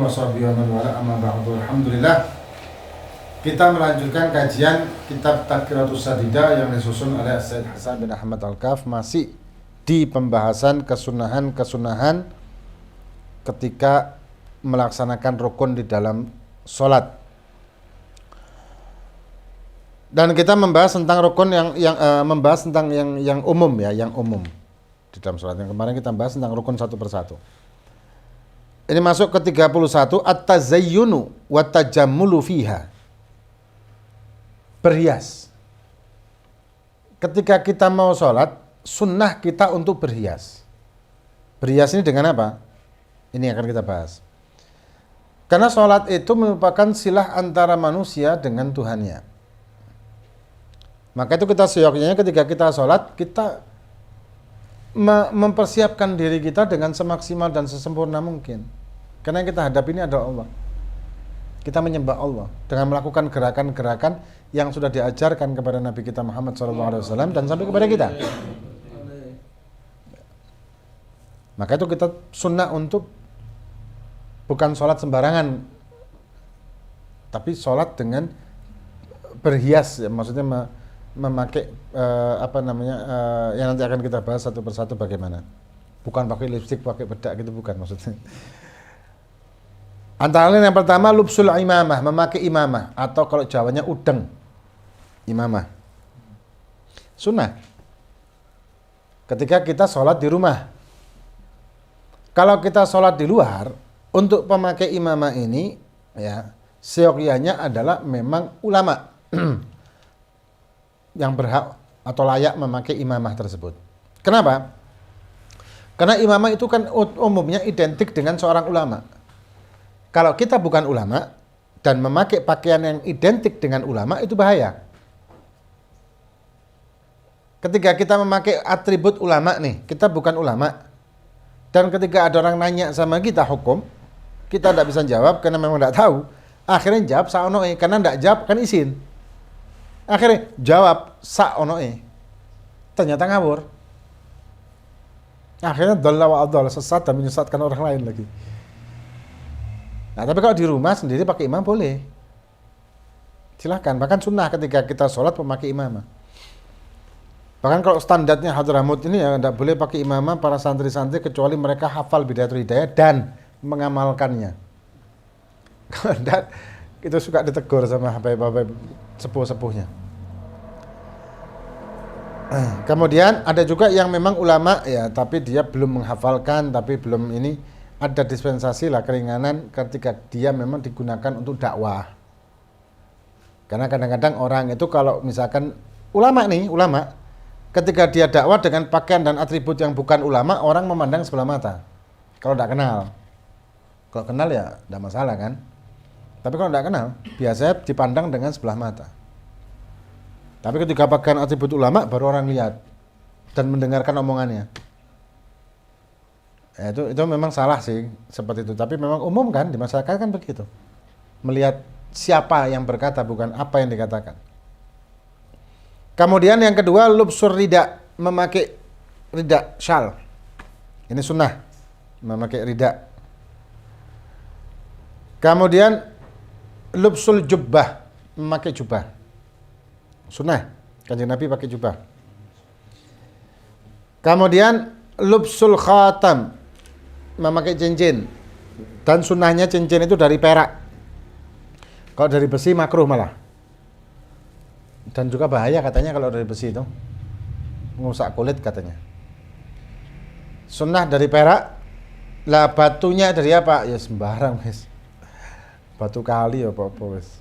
wa sahbihi wa man wala amma ba'du. Alhamdulillah, kita melanjutkan kajian kitab Tadkiratus Sadida yang disusun oleh Syed Hasan bin Ahmad Al-Kaf, masih di pembahasan kesunahan ketika melaksanakan rukun di dalam sholat. Dan kita membahas tentang rukun membahas tentang yang umum ya, yang umum di dalam sholat. Yang kemarin kita bahas tentang rukun satu persatu. Ini masuk ke 31, at-tazayyunu wa tajammulu fiha. Berhias. Ketika kita mau sholat, sunnah kita untuk berhias. Berhias ini dengan apa? Ini akan kita bahas. Karena sholat itu merupakan silah antara manusia dengan Tuhannya. Maka itu kita seyogyanya ketika kita sholat, kita mempersiapkan diri kita dengan semaksimal dan sesempurna mungkin. Karena yang kita hadapi ini adalah Allah. Kita menyembah Allah dengan melakukan gerakan-gerakan yang sudah diajarkan kepada Nabi kita Muhammad SAW dan sampai kepada kita. Maka itu kita sunnah untuk bukan sholat sembarangan, tapi sholat dengan berhias, ya, maksudnya memakai yang nanti akan kita bahas satu persatu bagaimana. Bukan pakai lipstik, pakai bedak gitu, bukan maksudnya. Antara lain yang pertama, lubsul imamah, memakai imamah, atau kalau Jawanya udeng, imamah. Sunnah. Ketika kita sholat di rumah. Kalau kita sholat di luar, untuk pemakai imamah ini, ya, seyogyanya adalah memang ulama yang berhak atau layak memakai imamah tersebut. Kenapa? Karena imamah itu kan umumnya identik dengan seorang ulama. Kalau kita bukan ulama dan memakai pakaian yang identik dengan ulama, itu bahaya. Ketika kita memakai atribut ulama nih, kita bukan ulama. Dan ketika ada orang nanya sama kita hukum, kita tidak bisa jawab karena memang tidak tahu. Akhirnya jawab sa'ono'e, karena tidak jawab kan izin. Akhirnya jawab sa'ono'e. Ternyata ngawur. Akhirnya dhalla wa adhal, sesat dan menyesatkan orang lain lagi. Nah, tapi kalau di rumah sendiri pakai imam boleh. Silahkan. Bahkan sunnah ketika kita sholat memakai imamah. Bahkan kalau standarnya Hadramut ini ya tidak boleh pakai imamah para santri-santri kecuali mereka hafal Bidayatul Hidayah dan mengamalkannya. Kalau tidak, itu suka ditegur sama habaib-habaib sepuh-sepuhnya. Kemudian ada juga yang memang ulama ya, tapi dia belum menghafalkan, tapi belum ini. Ada dispensasi lah, keringanan ketika dia memang digunakan untuk dakwah. Karena kadang-kadang orang itu kalau misalkan ulama, ketika dia dakwah dengan pakaian dan atribut yang bukan ulama, orang memandang sebelah mata. Kalau tidak kenal. Kalau kenal ya tidak masalah kan. Tapi kalau tidak kenal, biasanya dipandang dengan sebelah mata. Tapi ketika pakaian atribut ulama, baru orang lihat dan mendengarkan omongannya. Ya, itu memang salah sih seperti itu, tapi memang umum kan di masyarakat kan begitu, melihat siapa yang berkata bukan apa yang dikatakan. Kemudian yang kedua, lubsur rida, memakai rida syal, ini sunnah, memakai rida. Kemudian lubsul jubbah, memakai jubah, sunnah, Kanjeng Nabi pakai jubah. Kemudian lubsul khatam, memakai cincin, dan sunnahnya cincin itu dari perak. Kalau dari besi makruh malah, dan juga bahaya katanya kalau dari besi itu ngerusak kulit katanya. Sunnah dari perak. Lah batunya dari apa? Ya sembarang wis, batu kali apa wis.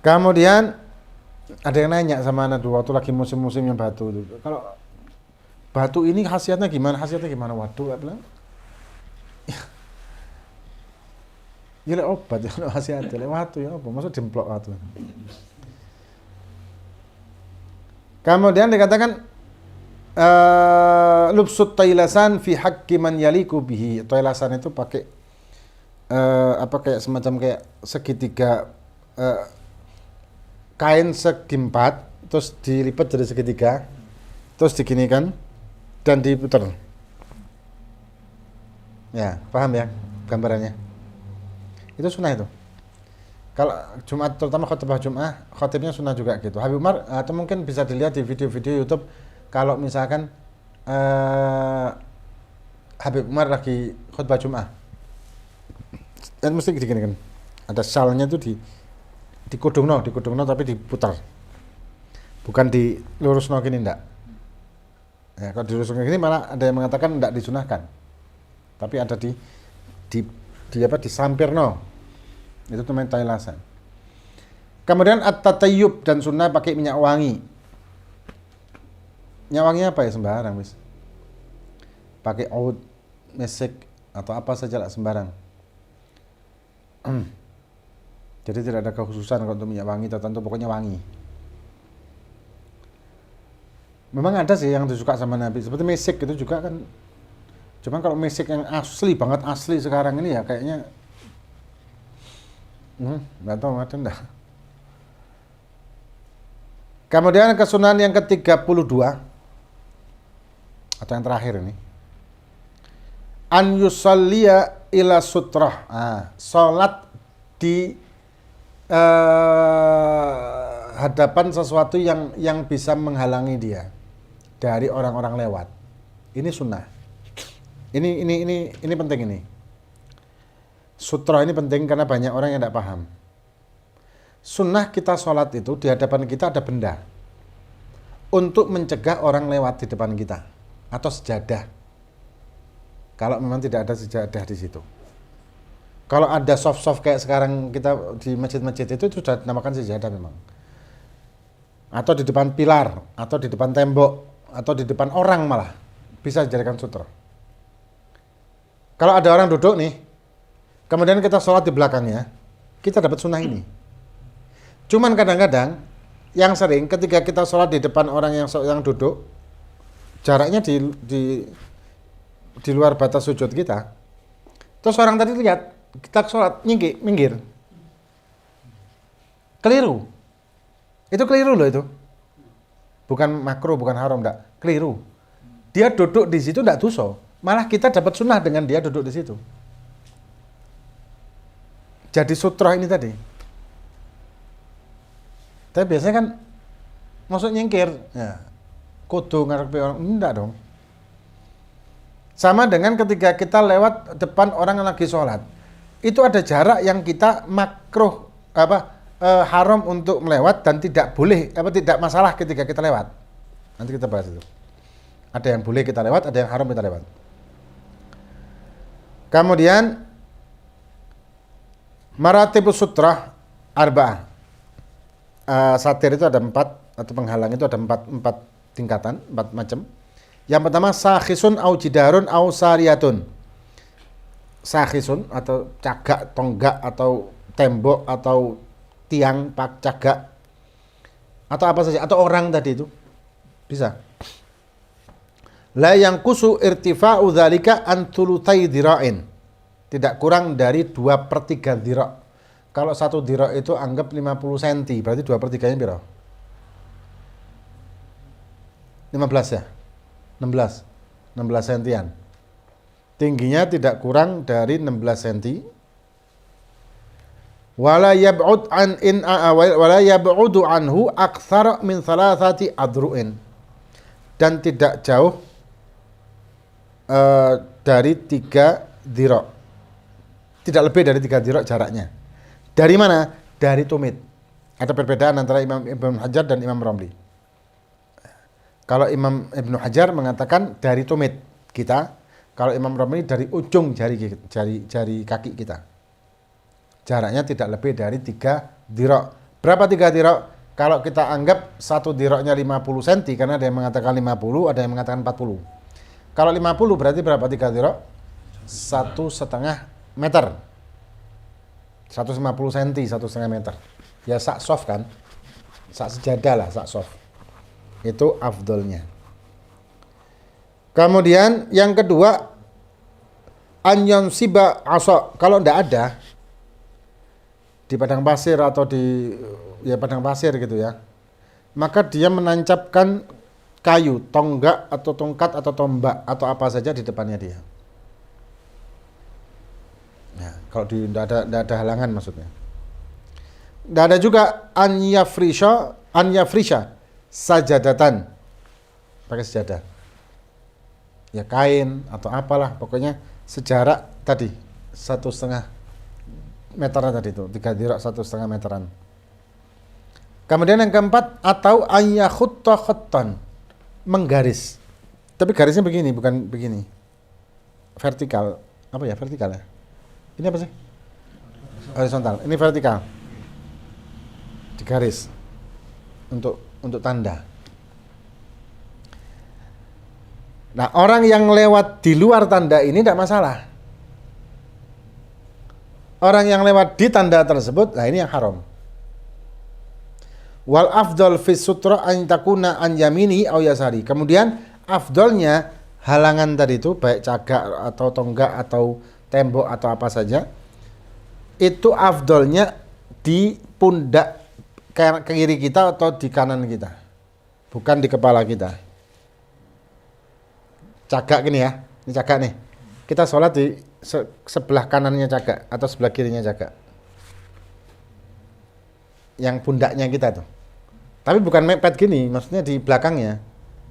Kemudian ada yang nanya sama anak dulu waktu lagi musim-musimnya batu itu, kalau batu ini khasiatnya gimana? Waduh, saya bilang, ya obat, ya khasiatnya, watu ya apa? Maksud dimplok watu. Kemudian dikatakan lubsut tailasan fi haqqi man yaliku bihi. Tailasan itu pakai kayak semacam kayak segitiga kain segi empat, terus dilipat jadi segitiga, terus diginikan dan diputar. Ya, paham ya gambarannya. Itu sunnah itu. Kalau Jumat, terutama khutbah Jumat, khotibnya sunnah juga gitu. Habib Umar, atau mungkin bisa dilihat di video-video YouTube, kalau misalkan Habib Umar lagi khutbah Jumat, kan mesti gini kan, ada salnya tuh dikudungno tapi diputar, bukan dilurusno gini, ndak. Ya, kalau dilurusno gini malah ada yang mengatakan ndak disunahkan, tapi ada di apa, disampirno, itu namanya tailasan. Kemudian at-tatayyub, dan sunnah pakai minyak wangi. Minyak wangi apa ya, sembarang wis, pakai oud, mesik, atau apa saja lah, sembarang. Jadi tidak ada kekhususan kalau untuk minyak wangi tertentu, pokoknya wangi. Memang ada sih yang disuka sama Nabi, seperti mesik itu juga kan. Cuman kalau mesik yang asli banget, asli sekarang ini ya kayaknya nggak tahu ada enggak. Kemudian kesunahan yang ke-32 atau yang terakhir ini, an yusalliya ila sutrah. Salat di hadapan sesuatu yang bisa menghalangi dia dari orang-orang lewat. Ini sunnah. Ini penting ini. Sutra ini penting karena banyak orang yang tidak paham. Sunnah kita sholat itu di hadapan kita ada benda untuk mencegah orang lewat di depan kita, atau sejadah. Kalau memang tidak ada sejadah di situ. Kalau ada soft kayak sekarang kita di masjid-masjid itu sudah dinamakan sejadah memang. Atau di depan pilar, atau di depan tembok, atau di depan orang malah bisa dijadikan sutra. Kalau ada orang duduk nih, kemudian kita sholat di belakangnya, kita dapat sunnah ini. Cuman kadang-kadang yang sering ketika kita sholat di depan orang yang duduk, jaraknya di luar batas sujud kita, terus orang tadi lihat kita sholat minggir, keliru. Itu keliru loh itu. Bukan makruh, bukan haram, enggak. Keliru. Dia duduk di situ enggak dosa, malah kita dapat sunnah dengan dia duduk di situ. Jadi sutra ini tadi. Tapi biasanya kan maksud nyingkir, ya, kudu ngarepe orang, enggak dong. Sama dengan ketika kita lewat depan orang yang lagi sholat, itu ada jarak yang kita makruh haram untuk melewat dan tidak boleh, tidak masalah ketika kita lewat. Nanti kita bahas itu. Ada yang boleh kita lewat, ada yang haram kita lewat. Kemudian maratibus sutrah arba'ah. Satir itu ada 4, atau penghalang itu ada 4 tingkatan, 4 macam. Yang pertama sakhisun au jidarun au sariyatun. Sakhisun atau cagak, tonggak, atau tembok, atau tiang, cagak, atau apa saja, atau orang tadi itu bisa. La yang kusu irtifa'u dzalika an thulutsai dira'in. Tidak kurang dari 2/3 dira'. Kalau 1 dira' itu anggap 50 cm, berarti 2/3-nya berapa? 15 ya? 16 sentian. Tingginya tidak kurang dari 16 cm. Wala yab'udu anhu aktsara min 3 adru'in. Dan tidak jauh dari 3 dira'. Tidak lebih dari 3 dira' jaraknya. Dari mana? Dari tumit. Ada perbedaan antara Imam Ibnu Hajar dan Imam Romli. Kalau Imam Ibnu Hajar mengatakan dari tumit kita, kalau Imam Romli dari ujung jari kaki kita. Jaraknya tidak lebih dari 3 dira'. Berapa 3 dira'? Kalau kita anggap 1 dira'-nya 50 cm, karena ada yang mengatakan 50, ada yang mengatakan 40. Kalau 50 berarti berapa 3 dira'? 1,5 meter. 150 cm, 1,5 meter. Ya sak soft kan? Sak sejadah lah, sak soft. Itu afdolnya. Kemudian yang kedua, anyon siba asa. Kalau ndak ada di padang pasir atau di padang pasir gitu ya, maka dia menancapkan kayu, tonggak atau tongkat atau tombak atau apa saja di depannya dia. Ya, kalau tidak ada halangan maksudnya. Tidak ada juga an yafrisha sajadatan, pakai sejadah. Ya kain atau apalah, pokoknya sejarak tadi 1,5 meteran tadi itu, 3 dirak 1,5 meteran. Kemudian yang keempat, atau an yakhutta khattan, menggaris. Tapi garisnya begini, bukan begini. Vertikal. Apa ya vertikal ya? Ini apa sih? Horizontal. Ini vertikal. Digaris untuk tanda. Nah, orang yang lewat di luar tanda ini tidak masalah. Orang yang lewat di tanda tersebut, nah ini yang haram. Wal afdal fi sutra an takuna an yamini aw yasari. Kemudian afdalnya halangan tadi itu baik cagak atau tonggak atau tembok atau apa saja, itu afdalnya di pundak ke kiri kita atau di kanan kita, bukan di kepala kita. Cagak gini ya, ini cagak nih, kita sholat di sebelah kanannya cagak atau sebelah kirinya cagak, yang pundaknya kita tuh. Tapi bukan mepet gini, maksudnya di belakangnya.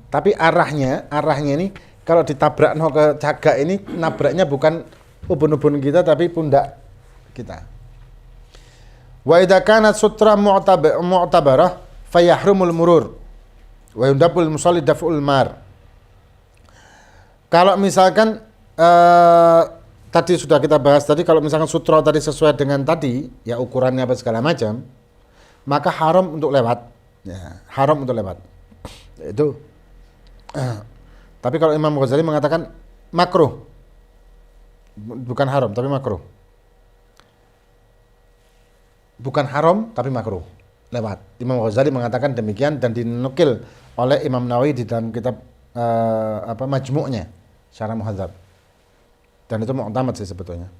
Tapi arahnya ini kalau ditabrak ke cagak ini, nabraknya bukan ubun-ubun kita tapi pundak kita. Wa idza kanat sutra mu'tabarah fayahrumul murur wa yundabul musalli daf'ul mar. Kalau misalkan tadi sudah kita bahas tadi, kalau misalkan sutra tadi sesuai dengan tadi, ya ukurannya apa segala macam, maka haram untuk lewat. Ya, haram untuk lewat. Itu. Tapi kalau Imam Ghazali mengatakan makruh. Bukan haram, tapi makruh. Bukan haram, tapi makruh. Lewat. Imam Ghazali mengatakan demikian dan dinukil oleh Imam Nawawi di dalam kitab Majmu'nya, Syarah Muhadzab. Dan itu mu'tamad sih sebetulnya.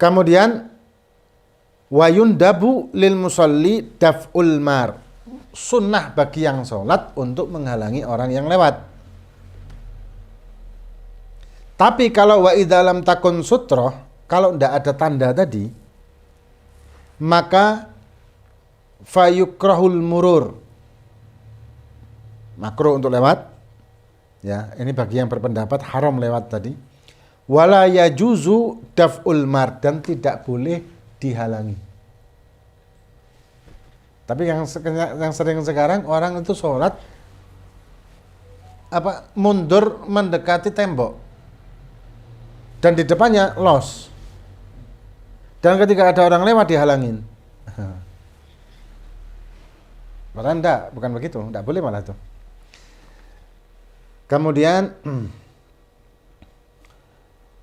Kemudian wa yundabu lil musalli daf'ul mar. Sunnah bagi yang sholat untuk menghalangi orang yang lewat. Tapi kalau wa idza lam takun sutroh, kalau tidak ada tanda tadi, maka fayukrahul murur, makruh untuk lewat. Ya, ini bagi yang berpendapat haram lewat tadi. Wala yajuzu daf'ul mar, dan tidak boleh dihalangi. Tapi yang sering sekarang orang itu sholat mundur mendekati tembok dan di depannya los, dan ketika ada orang lewat dihalangin. Padahal enggak, bukan begitu, enggak boleh malah itu. Kemudian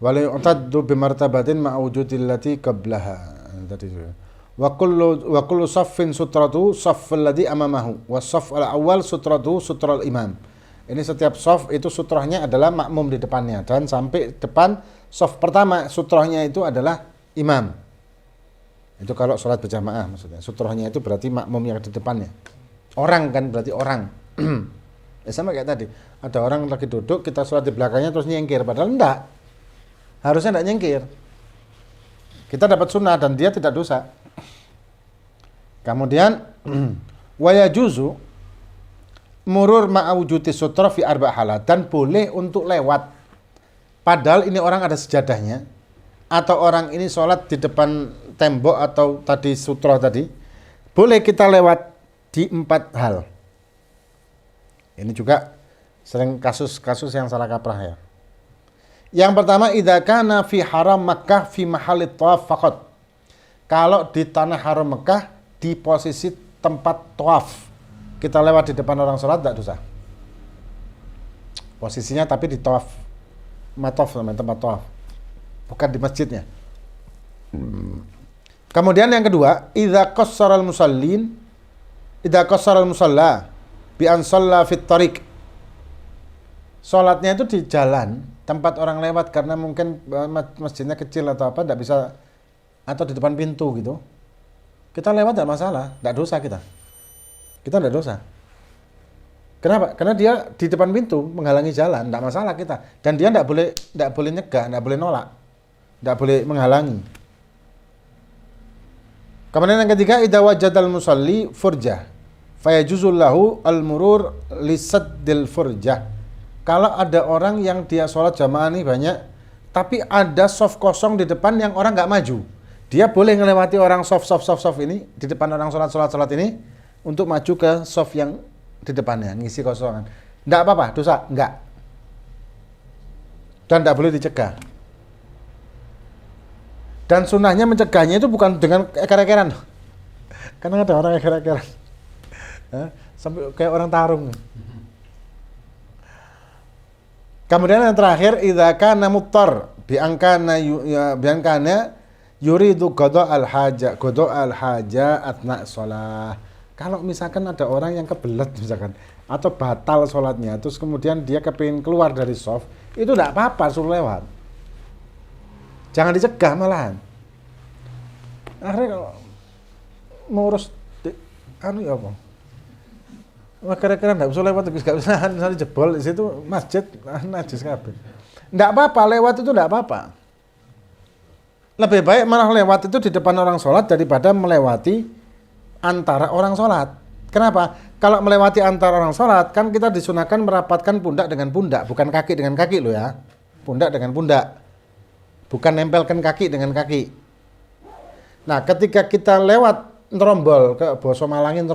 wala yu'taddu bimartabatin ma'wujudil lati qablaha, tadi juga. Wa kullu saffin sutratu saffal ladzi amamahu wa saff al-awwal sutratu sutral imam. Ini setiap saf itu sutrahnya adalah makmum di depannya, dan sampai depan saf pertama sutrahnya itu adalah imam. Itu kalau sholat berjamaah maksudnya. Sutrahnya itu berarti makmum yang di depannya. Orang kan berarti orang. Ya sama kayak tadi. Ada orang lagi duduk, kita sholat di belakangnya terus nyengkir, padahal enggak. Harusnya enggak nyengkir. Kita dapat sunnah dan dia tidak dosa. Kemudian wa yajuzu murur ma'awujudi sutra fi arba' halat, dan boleh untuk lewat padahal ini orang ada sejadahnya, atau orang ini sholat di depan tembok atau tadi sutra tadi, boleh kita lewat di 4 hal. Ini juga sering kasus-kasus yang salah kaprah ya. Yang pertama, idza kana fi haram Makkah fi mahallit tawaf faqat. Kalau di tanah haram Mekah di posisi tempat tawaf, kita lewat di depan orang sholat tidak dosa. Posisinya tapi di tawaf, mataf namanya, tempat tawaf, bukan di masjidnya. Kemudian yang kedua, idza qassara al-musalla bi an shalla fit tariq. Sholatnya itu di jalan, tempat orang lewat, karena mungkin masjidnya kecil atau apa, tidak bisa, atau di depan pintu gitu. Kita lewat tidak masalah, tidak dosa kita. Kita tidak dosa. Kenapa? Karena dia di depan pintu menghalangi jalan, tidak masalah kita. Dan dia tidak boleh nyegah, tidak boleh nolak. Tidak boleh menghalangi. Kemudian yang ketiga, idza wajadal musalli furjah fayajuzul lahu al-murur lisaddil furjah. Kalau ada orang yang dia sholat jamaah ini banyak, tapi ada soft kosong di depan yang orang nggak maju, dia boleh melewati orang soft ini di depan orang sholat ini untuk maju ke soft yang di depannya, ngisi kosongan. Nggak apa-apa, dosa? Nggak. Dan nggak boleh dicegah. Dan sunnahnya mencegahnya itu bukan dengan eker-ekeran. Karena ada orang eker-ekeran. Sampai kayak orang tarung. Kemudian yang terakhir, idza kana muttar bi angkana yuridu qada al haja atna shalah. Kalau misalkan ada orang yang kebelet misalkan atau batal sholatnya, terus kemudian dia kepingin keluar dari shaf, itu tidak apa-apa, suruh lewat. Jangan dicegah malahan. Akhirnya kalau mau urus ya apa? Wah, kira-kira nggak bisa lewat, nggak bisa, misalnya jebol di situ masjid, najis kabeh. Nggak apa-apa, lewat itu nggak apa-apa. Lebih baik malah lewat itu di depan orang sholat daripada melewati antara orang sholat. Kenapa? Kalau melewati antara orang sholat, kan kita disunahkan merapatkan pundak dengan pundak, bukan kaki dengan kaki loh ya. Pundak dengan pundak, bukan nempelkan kaki dengan kaki. Nah, ketika kita lewat nerombol, ke Boso Malangin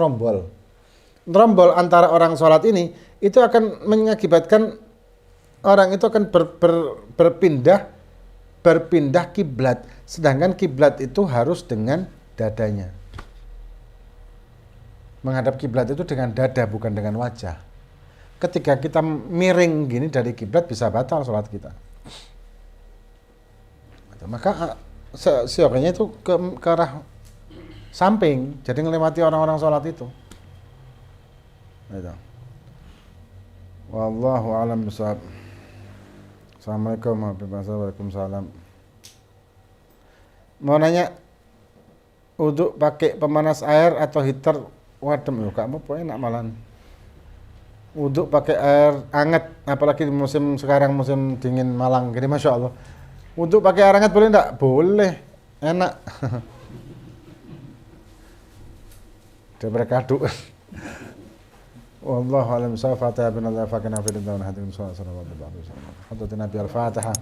nerombol antara orang sholat ini, itu akan mengakibatkan orang itu akan berpindah kiblat, sedangkan kiblat itu harus dengan dadanya. Menghadap kiblat itu dengan dada, bukan dengan wajah. Ketika kita miring gini dari kiblat, bisa batal sholat kita. Maka seyogianya itu ke arah samping, jadi melewati orang-orang sholat itu. Wallahu a'lam bishawab. Assalamualaikum warahmatullahi wabarakatuh. Mau nanya, uduk pakai pemanas air atau heater wadem? Yuk, kamu enak malan. Uduk pakai air hangat, apalagi di musim sekarang, musim dingin Malang gini, masya Allah. Uduk pakai air hangat boleh enggak? Boleh, enak. Daripada kaduk. Wallahu a'lam bishawab. Fatihah bin Allah fakina fi dunya wa hadin sallallahu alaihi wasallam. Hadratin Nabi al-Fatihah.